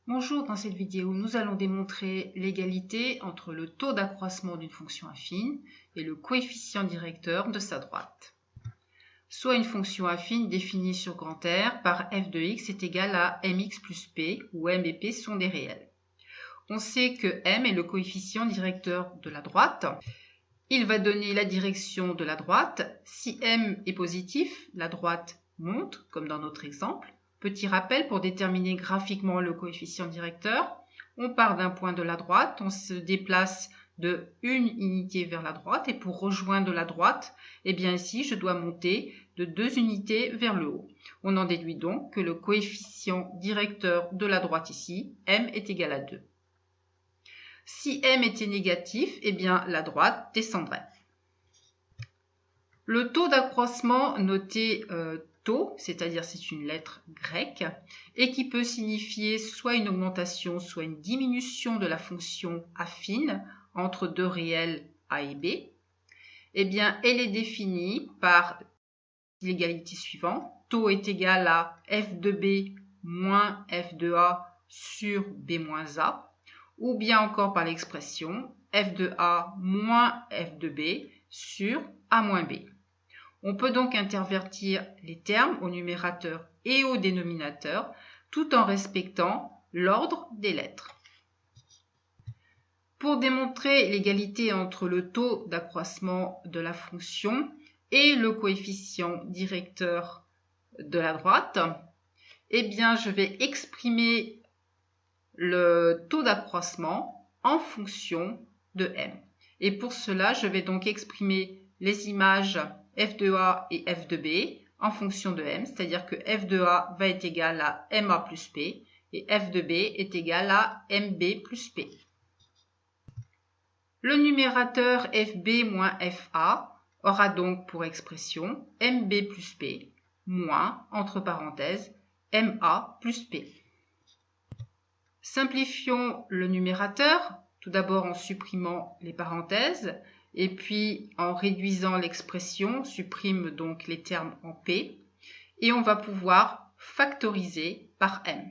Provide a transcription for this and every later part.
Bonjour, dans cette vidéo, nous allons démontrer l'égalité entre le taux d'accroissement d'une fonction affine et le coefficient directeur de sa droite. Soit une fonction affine définie sur grand R par f de x est égal à mx plus p, où m et p sont des réels. On sait que m est le coefficient directeur de la droite. Il va donner la direction de la droite. Si m est positif, la droite monte, comme dans notre exemple. Petit rappel, pour déterminer graphiquement le coefficient directeur, on part d'un point de la droite, on se déplace de une unité vers la droite, et pour rejoindre la droite, eh bien ici, je dois monter de 2 unités vers le haut. On en déduit donc que le coefficient directeur de la droite ici, m est égal à 2. Si m était négatif, eh bien la droite descendrait. Le taux d'accroissement noté taux, c'est-à-dire c'est une lettre grecque, et qui peut signifier soit une augmentation, soit une diminution de la fonction affine entre deux réels a et b, eh bien elle est définie par l'égalité suivante. Taux est égal à f de b moins f de a sur b moins a, ou bien encore par l'expression f de a moins f de b sur a moins b. On peut donc intervertir les termes au numérateur et au dénominateur tout en respectant l'ordre des lettres. Pour démontrer l'égalité entre le taux d'accroissement de la fonction et le coefficient directeur de la droite, eh bien je vais exprimer le taux d'accroissement en fonction de m. Et pour cela, je vais donc exprimer les images f de a et f de b en fonction de m, c'est-à-dire que f de a va être égal à ma plus p et f de b est égal à mb plus p. Le numérateur fb moins fa aura donc pour expression mb plus p moins, entre parenthèses, ma plus p. Simplifions le numérateur, tout d'abord en supprimant les parenthèses, et puis en réduisant l'expression, on supprime donc les termes en p, et on va pouvoir factoriser par m.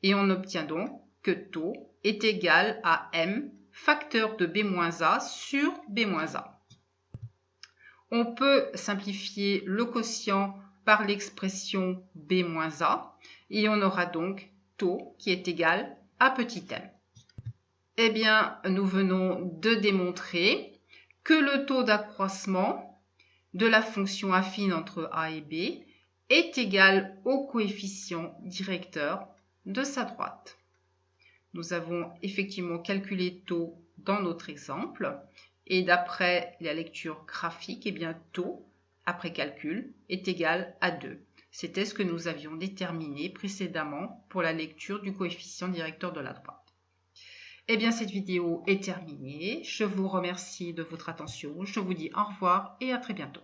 Et on obtient donc que taux est égal à m facteur de b-a sur b-a. On peut simplifier le quotient par l'expression b-a, et on aura donc taux qui est égal à petit m. Eh bien, nous venons de démontrer que le taux d'accroissement de la fonction affine entre a et b est égal au coefficient directeur de sa droite. Nous avons effectivement calculé taux dans notre exemple et d'après la lecture graphique, eh bien taux, après calcul, est égal à 2. C'était ce que nous avions déterminé précédemment pour la lecture du coefficient directeur de la droite. Eh bien, cette vidéo est terminée. Je vous remercie de votre attention. Je vous dis au revoir et à très bientôt.